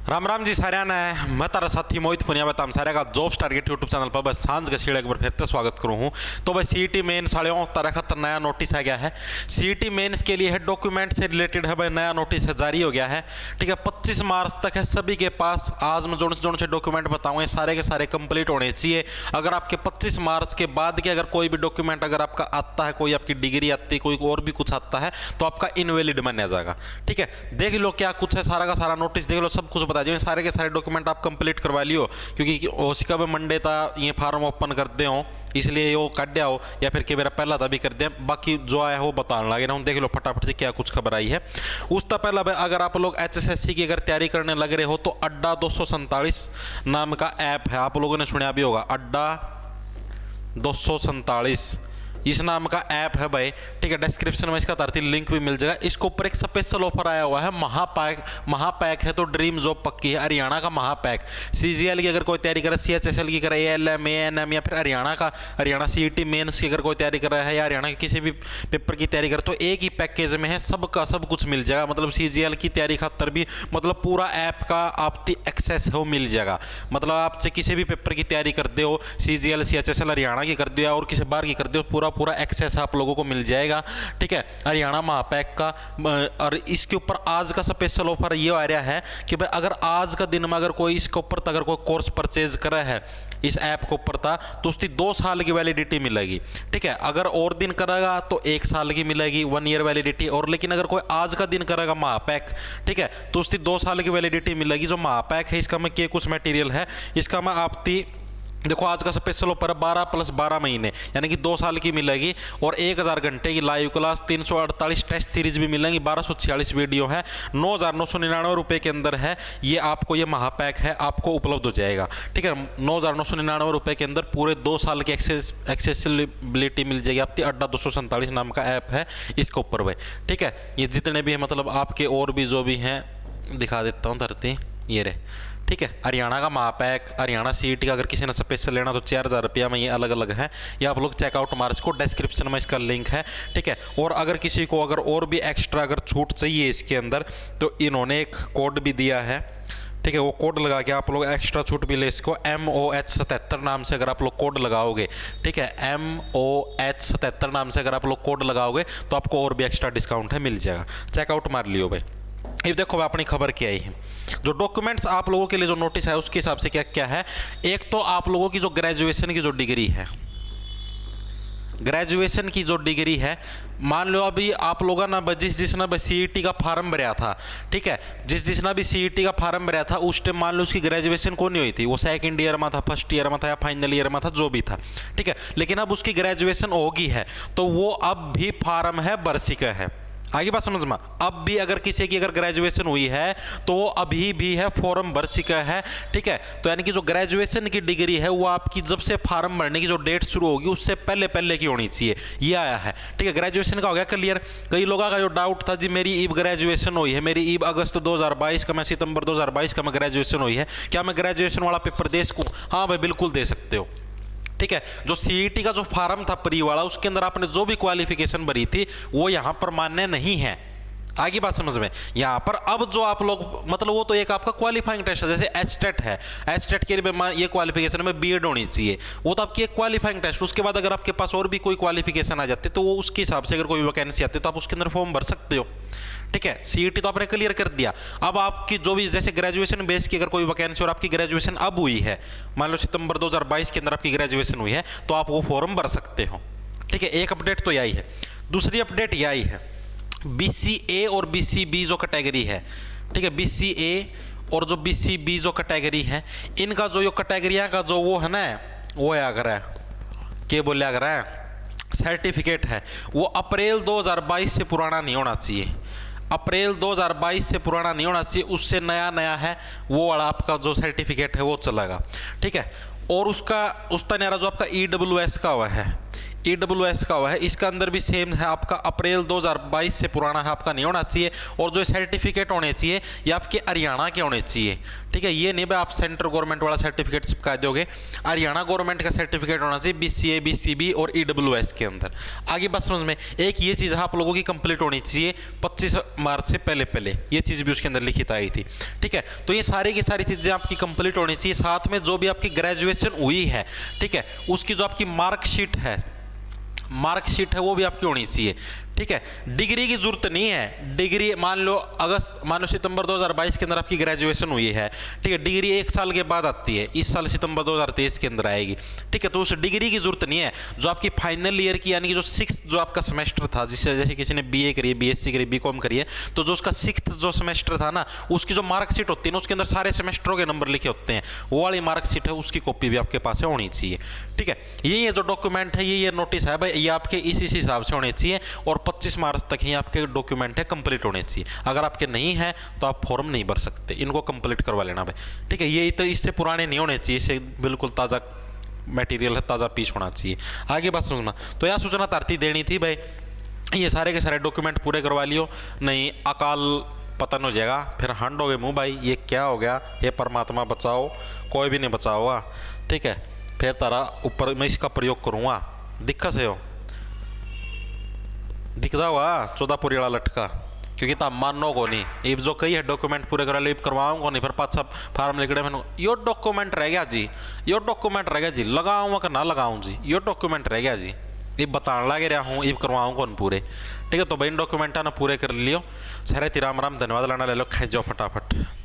राम राम जी सारे ने मैं तारा साथी मोहित पुनिया बताम सारे का जॉब्स टारगेट यूट्यूब चैनल पर बस सांझ का एक बार फिर से स्वागत करूँ हूँ। तो भाई सीईटी मेन साड़ियों तरह का नया नोटिस आ गया है। सीईटी मेंस के लिए है डॉक्यूमेंट से रिलेटेड है भाई नया नोटिस है जारी हो गया है। ठीक है 25 मार्च तक है सभी के पास। आज मैं जोन से डॉक्यूमेंट बताऊँगा सारे के सारे कंप्लीट होने चाहिए। अगर आपके 25 मार्च के बाद के अगर कोई भी डॉक्यूमेंट अगर आपका आता है, कोई आपकी डिग्री आती है, कोई और भी कुछ आता है तो आपका इनवैलिड माना जाएगा। ठीक है देख लो क्या कुछ है, सारा का सारा नोटिस देख लो, सब कुछ बता दिए। सारे के सारे डॉक्यूमेंट आप कंप्लीट करवा लियो क्योंकि ओसिका में मंडे था ये फार्म ओपन कर दे हो इसलिए वो काट दिया हो या फिर कि मेरा पहला था भी कर दे। बाकी जो आया हो बताने लगे ना, देख लो फटाफट से क्या कुछ खबर आई है। उसका पहला भाई अगर आप लोग HSSC की अगर तैयारी करने लग रहे हो तो अड्डा 247 नाम का ऐप है, आप लोगों ने सुना भी होगा। अड्डा 247 इस नाम का ऐप है भाई। ठीक है डिस्क्रिप्शन में इसका तरती लिंक भी मिल जाएगा। इसके ऊपर एक स्पेशल ऑफर आया हुआ है, महापैक है तो ड्रीम जॉब पक्की है। हरियाणा का महापैक CGL की अगर कोई तैयारी करे, CHSL की करे, ALM ANM या फिर हरियाणा CET मेंस की अगर कोई तैयारी कर रहा है या हरियाणा के किसी भी पेपर की तैयारी करे तो एक ही पैकेज में है, सबका सब कुछ मिल जाएगा। मतलब CGL की तैयारी खातर भी मतलब पूरा ऐप का आपकी एक्सेस हो मिल जाएगा। मतलब आपसे किसी भी पेपर की तैयारी कर दे हो, CGL CHSL हरियाणा की कर दिया और किसी बाहर की कर दे, पूरा एक्सेस आप लोगों को मिल जाएगा। ठीक है हरियाणा महापैक का। और इसके ऊपर आज का स्पेशल ऑफर ये आ रहा है कि भाई अगर आज का दिन में अगर कोई इसके ऊपर अगर कोई कोर्स परचेज करा है इस ऐप के ऊपर था तो उसकी 2 साल की वैलिडिटी मिलेगी। ठीक है अगर और दिन करेगा तो 1 साल की मिलेगी, 1 ईयर वैलिडिटी। और लेकिन अगर कोई आज का दिन करेगा महापैक, ठीक है तो उसकी 2 साल की वैलिडिटी मिलेगी। जो महापैक है इसका में क्या कुछ मटेरियल है इसका मैं आपकी देखो आज का स्पेशल ऑफर 12 + 12 महीने यानी कि 2 साल की मिलेगी और 1000 घंटे की लाइव क्लास, 348 टेस्ट सीरीज भी मिलेंगी, 1246 वीडियो है, 9999 रुपये के अंदर है ये। आपको ये महापैक है आपको उपलब्ध हो जाएगा। ठीक है 9999 रुपये के अंदर पूरे 2 साल की एक्सेसिबिलिटी मिल जाएगी आपकी। अड्डा 247 नाम का ऐप है इसके ऊपर भाई। ठीक है ये जितने भी है मतलब आपके और भी जो भी हैं दिखा देता हूँ धरती ये रहे। ठीक है हरियाणा का महापैक, हरियाणा CET का अगर किसी ने स्पेशल लेना तो 4000 रुपया में ये अलग अलग है। ये आप लोग चेकआउट मार इसको, डिस्क्रिप्शन में इसका लिंक है। ठीक है और अगर किसी को अगर और भी एक्स्ट्रा अगर छूट चाहिए इसके अंदर तो इन्होंने एक कोड भी दिया है। ठीक है वो कोड लगा के आप लोग एक्स्ट्रा छूट भी ले इसको। MOH77 नाम से अगर आप लोग कोड लगाओगे, ठीक है MOH77 नाम से अगर आप लोग कोड लगाओगे तो आपको और भी एक्स्ट्रा डिस्काउंट है मिल जाएगा। चेकआउट मार लियो भाई। अब देखो मैं अपनी खबर क्या आई है, जो डॉक्यूमेंट्स आप लोगों के लिए जो नोटिस है उसके हिसाब से क्या क्या है। एक तो आप लोगों की जो ग्रेजुएशन की जो डिग्री है, ग्रेजुएशन की जो डिग्री है, मान लो अभी आप लोगों ने जिसने भी CET का फार्म भरा था, ठीक है जिसने भी CET का फार्म भरा था उस टाइम मान लो उसकी ग्रेजुएशन कौन नहीं हुई थी, वो 2nd ईयर में था, 1st ईयर में था या फाइनल ईयर में था, जो भी था। ठीक है लेकिन अब उसकी ग्रेजुएशन होगी है तो वो अब भी फार्म है भर सका है। आगे बात समझ में, अब भी अगर किसी की अगर ग्रेजुएशन हुई है तो वो अभी भी है फॉर्म भर सका है। ठीक है तो यानी कि जो ग्रेजुएशन की डिग्री है वो आपकी जब से फार्म भरने की जो डेट शुरू होगी उससे पहले की होनी चाहिए, ये आया है। ठीक है ग्रेजुएशन का हो गया क्लियर। कई लोगों का जो डाउट था जी मेरी ईब ग्रेजुएशन हुई है, मेरी ईब अगस्त 2022 का, मैं सितंबर 2022 का मैं ग्रेजुएशन हुई है, क्या मैं ग्रेजुएशन वाला पेपर दे सकूँ? हाँ भाई बिल्कुल दे सकते हो। ठीक है जो CET का जो फार्म था प्री वाला उसके अंदर आपने जो भी क्वालिफिकेशन भरी थी वो यहाँ पर मान्य नहीं है। आगे बात समझ में, यहाँ पर अब जो आप लोग मतलब वो तो एक आपका क्वालिफाइंग टेस्ट है, जैसे HTET है, HTET के लिए ये क्वालिफिकेशन में B.Ed होनी चाहिए, वो तो आपकी एक क्वालिफाइंग टेस्ट। उसके बाद अगर आपके पास और भी कोई क्वालिफिकेशन आ जाती है तो वो उसके हिसाब से अगर कोई वैकेंसी आती है तो आप उसके अंदर फॉर्म भर सकते हो। ठीक है CET तो आपने क्लियर कर दिया। अब आपकी जो भी जैसे ग्रेजुएशन बेस की अगर कोई वैकेंसी और आपकी ग्रेजुएशन अब हुई है, मान लो सितंबर 2022 के अंदर आपकी ग्रेजुएशन हुई है तो आप वो फॉर्म भर सकते हो। ठीक है एक अपडेट तो यही है। दूसरी अपडेट यह आई है BCA और BCB जो कैटेगरी है, ठीक है BCA और जो BCB जो कैटेगरी है इनका जो ये कैटेगरियाँ का जो वो है ना वो अगर है क्या बोले अगर है सर्टिफिकेट है वो अप्रैल 2022 से पुराना नहीं होना चाहिए। अप्रैल 2022 से पुराना नहीं होना चाहिए, उससे नया है वो वाला आपका जो सर्टिफिकेट है वो चलेगा। ठीक है और उसका न्यारा जो आपका EWS का हुआ है, EWS का हुआ है, इसका अंदर भी सेम है आपका, अप्रैल 2022 से पुराना है आपका, नहीं होना चाहिए। और जो सर्टिफिकेट होने चाहिए ये आपके हरियाणा के होने चाहिए, ठीक है। ये नहीं भाई आप सेंट्रल गवर्नमेंट वाला सर्टिफिकेट चिपका दोगे, हरियाणा गवर्नमेंट का सर्टिफिकेट होना चाहिए BCA BCB और EWS के अंदर। आगे बात समझ में, एक ये चीज़ आप लोगों की कंप्लीट होनी चाहिए 25 मार्च से पहले पहले, ये चीज़ भी उसके अंदर लिखित आई थी, ठीक है। तो ये सारी की सारी चीज़ें आपकी कंप्लीट होनी चाहिए। साथ में जो भी आपकी ग्रेजुएशन हुई है, ठीक है, उसकी जो आपकी मार्कशीट है वो भी आपकी होनी चाहिए, ठीक है। डिग्री की जरूरत नहीं है, डिग्री मान लो सितंबर 2022 के अंदर आपकी ग्रेजुएशन हुई है, ठीक है, डिग्री 1 साल के बाद आती है, इस साल सितंबर 2023 के अंदर आएगी, ठीक है। तो उस डिग्री की जरूरत नहीं है। जो आपकी फाइनल ईयर की यानी कि जो 6th जो आपका सेमेस्टर था, जिससे जैसे किसी ने BA करी, BSc करी, BCom करी है, तो जो उसका 6th जो सेमेस्टर था ना, उसकी जो मार्कशीट होती है ना, उसके अंदर सारे सेमेस्टरों के नंबर लिखे होते हैं, वो वाली मार्कशीट है, उसकी कॉपी भी आपके पास होनी चाहिए, ठीक है। ये जो डॉक्यूमेंट है, ये नोटिस है भाई, ये आपके इसी हिसाब से होने चाहिए और 25 मार्च तक ही आपके डॉक्यूमेंट है कंप्लीट होने चाहिए। अगर आपके नहीं है तो आप फॉर्म नहीं भर सकते, इनको कंप्लीट करवा लेना भाई, ठीक है। ये तो इससे पुराने नहीं होने चाहिए, इससे बिल्कुल ताज़ा मटेरियल है, ताज़ा पीस होना चाहिए। आगे बात समझना, तो यह सूचना तारती देनी थी भाई, ये सारे के सारे डॉक्यूमेंट पूरे करवा लियो, नहीं अकाल पतन हो जाएगा, फिर हंड हो गए मुँह भाई, ये क्या हो गया, ये परमात्मा बचाओ, कोई भी नहीं बचा हुआ, ठीक है। फिर तारा ऊपर मैं इसका प्रयोग करूँगा, दिक्कत से हो दिखता हुआ 14 पूरी वाला लटका, क्योंकि तब मानो को नहीं, ये जो कई है डॉक्यूमेंट पूरे करा ले करवाऊंगा नहीं, फिर पाछा फार्म लिखड़े मैंने यो डॉक्यूमेंट रह गया जी, यो डॉक्यूमेंट रह गया जी, लगाऊंगा कि ना लगाऊं जी, यो डॉक्यूमेंट रह गया जी, ये बताने लगे रहा हूँ, ये करवाऊंगा उन पूरे, ठीक है। तो भाई डॉक्यूमेंट ना पूरे कर लियो। सारे राम राम, धन्यवाद, लाना ले लो, खाई जाओ फटाफट।